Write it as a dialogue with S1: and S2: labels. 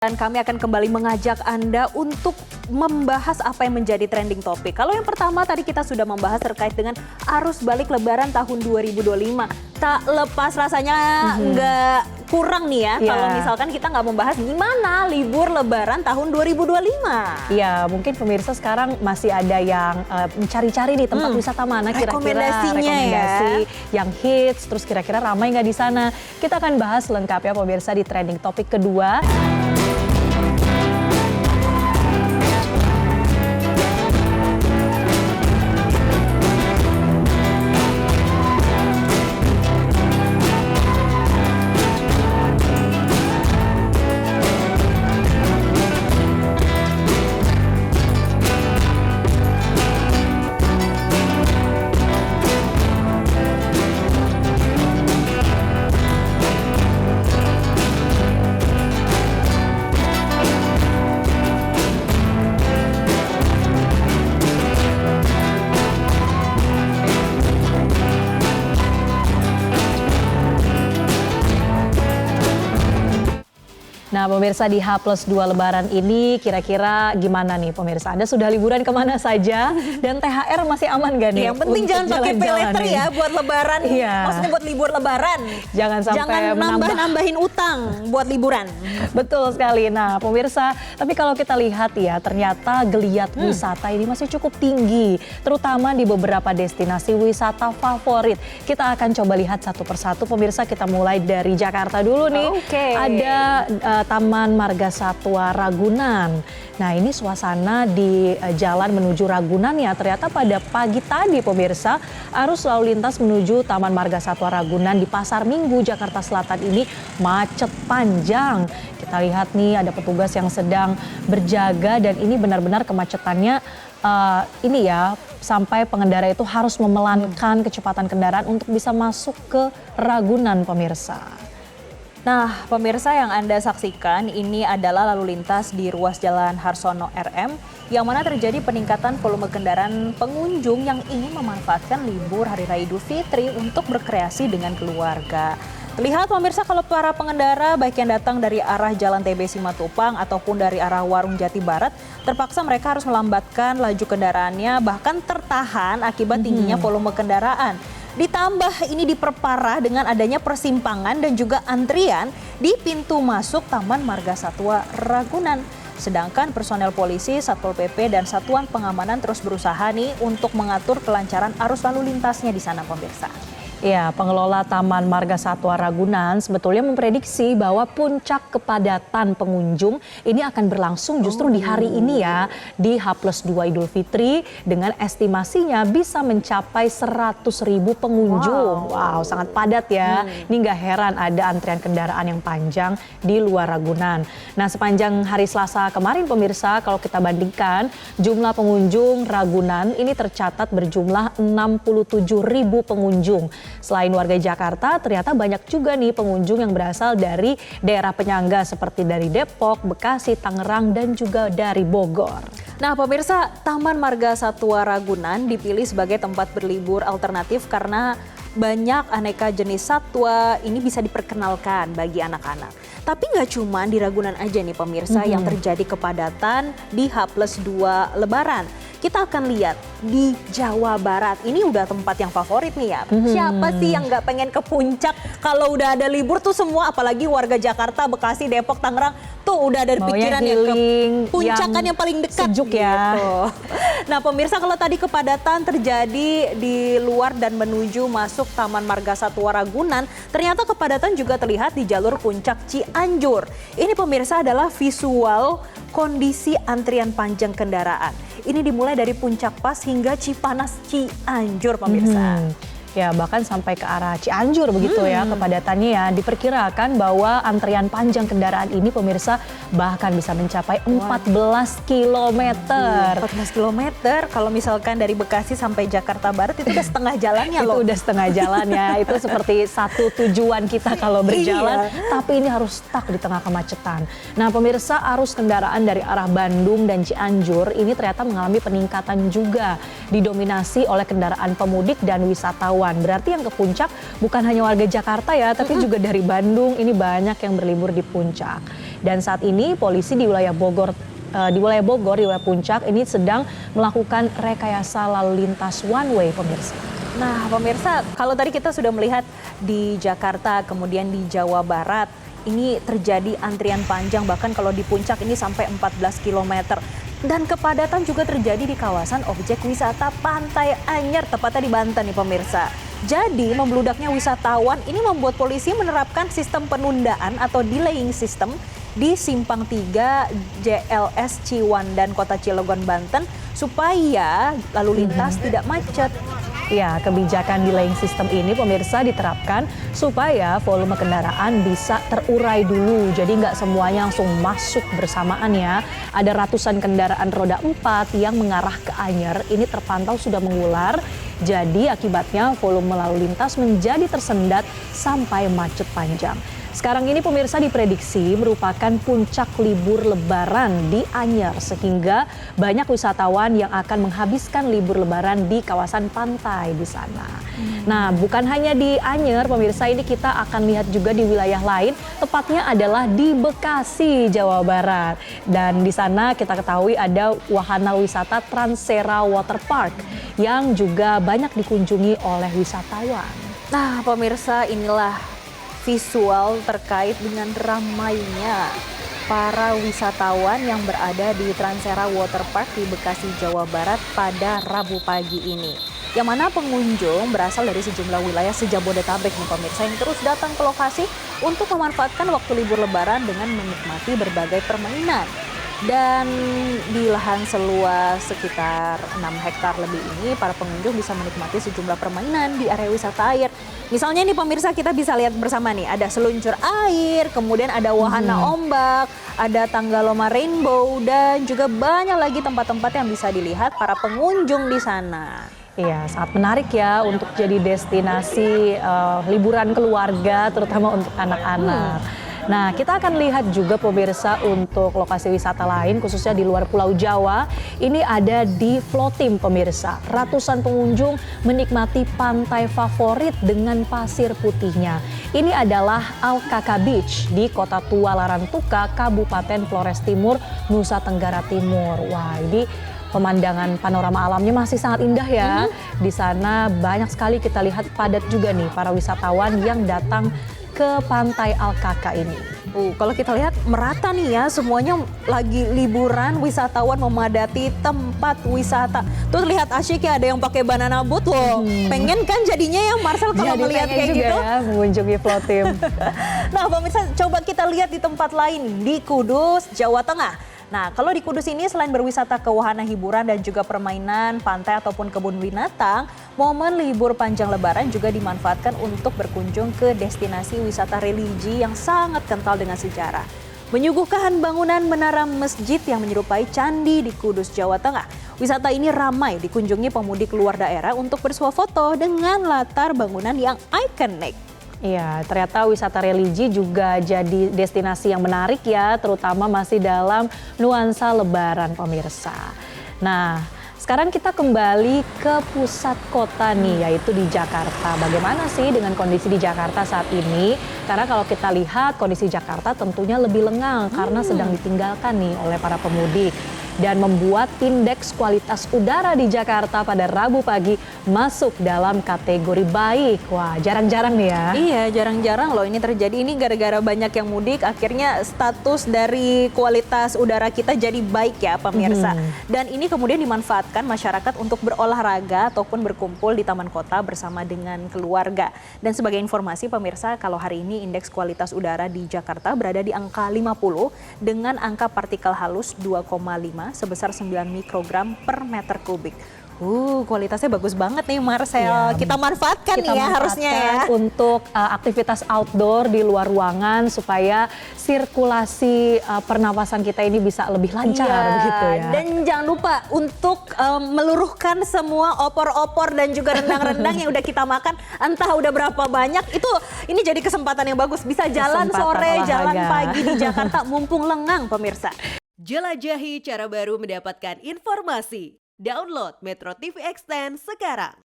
S1: Dan kami akan kembali mengajak Anda untuk membahas apa yang menjadi trending topik. Kalau yang pertama tadi kita sudah membahas terkait dengan arus balik lebaran tahun 2025. Tak lepas rasanya nggak kurang nih ya kalau misalkan kita nggak membahas gimana libur lebaran tahun 2025.
S2: Iya, mungkin pemirsa sekarang masih ada yang mencari-cari nih tempat wisata mana kira-kira rekomendasi yang hits, terus kira-kira ramai nggak di sana. Kita akan bahas lengkapnya pemirsa di trending topik kedua. Nah pemirsa, di H+2 Lebaran ini kira-kira gimana nih pemirsa? Anda sudah liburan kemana saja? Dan THR masih aman gak nih?
S1: Yang penting jangan pakai paylater ya buat lebaran. Maksudnya buat libur lebaran.
S2: Jangan sampai
S1: nambahin utang buat liburan.
S2: Betul sekali. Nah pemirsa, tapi kalau kita lihat ya ternyata geliat wisata ini masih cukup tinggi. Terutama di beberapa destinasi wisata favorit. Kita akan coba lihat satu persatu pemirsa. Kita mulai dari Jakarta dulu nih. Ada Taman Marga Satwa Ragunan. Nah ini suasana di jalan menuju Ragunan ya, ternyata pada pagi tadi pemirsa arus lalu lintas menuju Taman Marga Satwa Ragunan di Pasar Minggu Jakarta Selatan ini macet panjang. Kita lihat nih ada petugas yang sedang berjaga dan ini benar-benar kemacetannya ini ya sampai pengendara itu harus memelankan kecepatan kendaraan untuk bisa masuk ke Ragunan pemirsa.
S1: Nah, pemirsa yang Anda saksikan ini adalah lalu lintas di ruas Jalan Harsono RM yang mana terjadi peningkatan volume kendaraan pengunjung yang ingin memanfaatkan libur Hari Raya Idul Fitri untuk berkreasi dengan keluarga. Terlihat pemirsa kalau para pengendara baik yang datang dari arah Jalan TB Simatupang ataupun dari arah Warung Jati Barat terpaksa mereka harus melambatkan laju kendaraannya bahkan tertahan akibat tingginya volume kendaraan. Ditambah ini diperparah dengan adanya persimpangan dan juga antrian di pintu masuk Taman Marga Satwa Ragunan. Sedangkan personel polisi, Satpol PP dan Satuan Pengamanan terus berusaha nih untuk mengatur kelancaran arus lalu lintasnya di sana pemirsa.
S2: Ya, pengelola Taman Marga Satwa Ragunan sebetulnya memprediksi bahwa puncak kepadatan pengunjung ini akan berlangsung justru di hari ini ya, di H+2 Idul Fitri dengan estimasinya bisa mencapai 100.000 pengunjung. Wow, sangat padat ya. Ini nggak heran ada antrian kendaraan yang panjang di luar Ragunan. Nah, sepanjang hari Selasa kemarin pemirsa, kalau kita bandingkan jumlah pengunjung Ragunan ini tercatat berjumlah 67.000 pengunjung. Selain warga Jakarta, ternyata banyak juga nih pengunjung yang berasal dari daerah penyangga seperti dari Depok, Bekasi, Tangerang, dan juga dari Bogor.
S1: Nah pemirsa, Taman Marga Satwa Ragunan dipilih sebagai tempat berlibur alternatif karena banyak aneka jenis satwa ini bisa diperkenalkan bagi anak-anak. Tapi nggak cuma di Ragunan aja nih pemirsa yang terjadi kepadatan di H+2 Lebaran. Kita akan lihat di Jawa Barat, ini udah tempat yang favorit nih ya. Siapa sih yang nggak pengen ke puncak kalau udah ada libur tuh semua, apalagi warga Jakarta, Bekasi, Depok, Tangerang, tuh udah ada pikiran ya ke puncak kan yang paling dekat.
S2: Sejuk ya.
S1: Gitu. Nah pemirsa, kalau tadi kepadatan terjadi di luar dan menuju masuk Taman Marga Satwa Ragunan, ternyata kepadatan juga terlihat di jalur puncak Cianjur. Ini pemirsa adalah visual kondisi antrian panjang kendaraan. Ini dimulai dari Puncak Pas hingga Cipanas Cianjur pemirsa.
S2: Ya bahkan sampai ke arah Cianjur begitu ya kepadatannya ya. Diperkirakan bahwa antrian panjang kendaraan ini pemirsa bahkan bisa mencapai 14 km.
S1: 14 km kalau misalkan dari Bekasi sampai Jakarta Barat itu udah setengah jalannya loh.
S2: Itu udah setengah jalannya, itu seperti satu tujuan kita kalau berjalan. Tapi ini harus stuck di tengah kemacetan. Nah pemirsa, arus kendaraan dari arah Bandung dan Cianjur ini ternyata mengalami peningkatan juga. Didominasi oleh kendaraan pemudik dan wisatawan. Berarti yang ke puncak bukan hanya warga Jakarta ya, tapi juga dari Bandung ini banyak yang berlibur di puncak. Dan saat ini polisi di wilayah Bogor, di wilayah Puncak ini sedang melakukan rekayasa lalu lintas one way, pemirsa.
S1: Nah, pemirsa, kalau tadi kita sudah melihat di Jakarta, kemudian di Jawa Barat, ini terjadi antrian panjang, bahkan kalau di Puncak ini sampai 14 km. Dan kepadatan juga terjadi di kawasan objek wisata Pantai Anyer, tepatnya di Banten nih pemirsa. Jadi membludaknya wisatawan ini membuat polisi menerapkan sistem penundaan atau delaying system di Simpang 3 JLS Ciwandan, Kota Cilegon, Banten, supaya lalu lintas tidak macet.
S2: Ya, kebijakan delaying system ini pemirsa diterapkan supaya volume kendaraan bisa terurai dulu. Jadi nggak semuanya langsung masuk bersamaan ya. Ada ratusan kendaraan roda 4 yang mengarah ke Anyer. Ini terpantau sudah mengular. Jadi akibatnya volume lalu lintas menjadi tersendat sampai macet panjang. Sekarang ini pemirsa diprediksi merupakan puncak libur lebaran di Anyer, sehingga banyak wisatawan yang akan menghabiskan libur lebaran di kawasan pantai di sana. Nah, bukan hanya di Anyer pemirsa, ini kita akan lihat juga di wilayah lain, tepatnya adalah di Bekasi, Jawa Barat. Dan di sana kita ketahui ada wahana wisata Transera Water Park yang juga banyak dikunjungi oleh wisatawan.
S1: Nah, pemirsa, inilah visual terkait dengan ramainya para wisatawan yang berada di Transera Water Park di Bekasi, Jawa Barat pada Rabu pagi ini. Yang mana pengunjung berasal dari sejumlah wilayah sejabodetabek nih pemirsa, yang terus datang ke lokasi untuk memanfaatkan waktu libur lebaran dengan menikmati berbagai permainan. Dan di lahan seluas sekitar 6 hektar lebih ini, para pengunjung bisa menikmati sejumlah permainan di area wisata air. Misalnya nih pemirsa, kita bisa lihat bersama nih, ada seluncur air, kemudian ada wahana ombak, ada tangga loma rainbow, dan juga banyak lagi tempat-tempat yang bisa dilihat para pengunjung di sana.
S2: Iya, sangat menarik ya untuk jadi destinasi liburan keluarga, terutama untuk anak-anak. Nah, kita akan lihat juga pemirsa untuk lokasi wisata lain, khususnya di luar Pulau Jawa. Ini ada di Floatim pemirsa. Ratusan pengunjung menikmati pantai favorit dengan pasir putihnya. Ini adalah Alkaka Beach di Kota Tua Larantuka, Kabupaten Flores Timur, Nusa Tenggara Timur. Wah, ini pemandangan panorama alamnya masih sangat indah ya. Di sana banyak sekali kita lihat padat juga nih para wisatawan yang datang ke pantai Alkaka ini.
S1: Kalau kita lihat merata nih ya, semuanya lagi liburan, wisatawan memadati tempat wisata. Tuh lihat asyik ya, ada yang pakai banana boat loh. Pengen kan jadinya ya Marcel kalau melihat kayak gitu.
S2: Ya, mengunjungi Floatim.
S1: Nah pemirsa, coba kita lihat di tempat lain di Kudus, Jawa Tengah. Nah, kalau di Kudus ini selain berwisata ke wahana hiburan dan juga permainan, pantai ataupun kebun binatang, momen libur panjang lebaran juga dimanfaatkan untuk berkunjung ke destinasi wisata religi yang sangat kental dengan sejarah. Menyuguhkan bangunan menara masjid yang menyerupai candi di Kudus, Jawa Tengah. Wisata ini ramai dikunjungi pemudik luar daerah untuk bersuah foto dengan latar bangunan yang ikonik.
S2: Iya, ternyata wisata religi juga jadi destinasi yang menarik ya, terutama masih dalam nuansa lebaran pemirsa. Nah, sekarang kita kembali ke pusat kota nih, yaitu di Jakarta. Bagaimana sih dengan kondisi di Jakarta saat ini? Karena kalau kita lihat kondisi Jakarta tentunya lebih lengang karena sedang ditinggalkan nih oleh para pemudik. Dan membuat indeks kualitas udara di Jakarta pada Rabu pagi masuk dalam kategori baik. Wah, jarang-jarang nih ya.
S1: Iya, jarang-jarang loh ini terjadi. Ini gara-gara banyak yang mudik, akhirnya status dari kualitas udara kita jadi baik ya pemirsa. Dan ini kemudian dimanfaatkan masyarakat untuk berolahraga ataupun berkumpul di taman kota bersama dengan keluarga. Dan sebagai informasi pemirsa, kalau hari ini indeks kualitas udara di Jakarta berada di angka 50 dengan angka partikel halus 2,5 sebesar 9 mikrogram per meter kubik. Kualitasnya bagus banget nih Marcel. Ya, kita manfaatkan nih ya harusnya ya.
S2: Untuk aktivitas outdoor di luar ruangan supaya sirkulasi pernapasan kita ini bisa lebih lancar begitu ya.
S1: Dan jangan lupa untuk meluruhkan semua opor-opor dan juga rendang-rendang yang udah kita makan. Entah udah berapa banyak, ini jadi kesempatan yang bagus. Bisa jalan sore, jalan pagi di Jakarta mumpung lengang pemirsa.
S3: Jelajahi cara baru mendapatkan informasi. Download Metro TV Extend sekarang.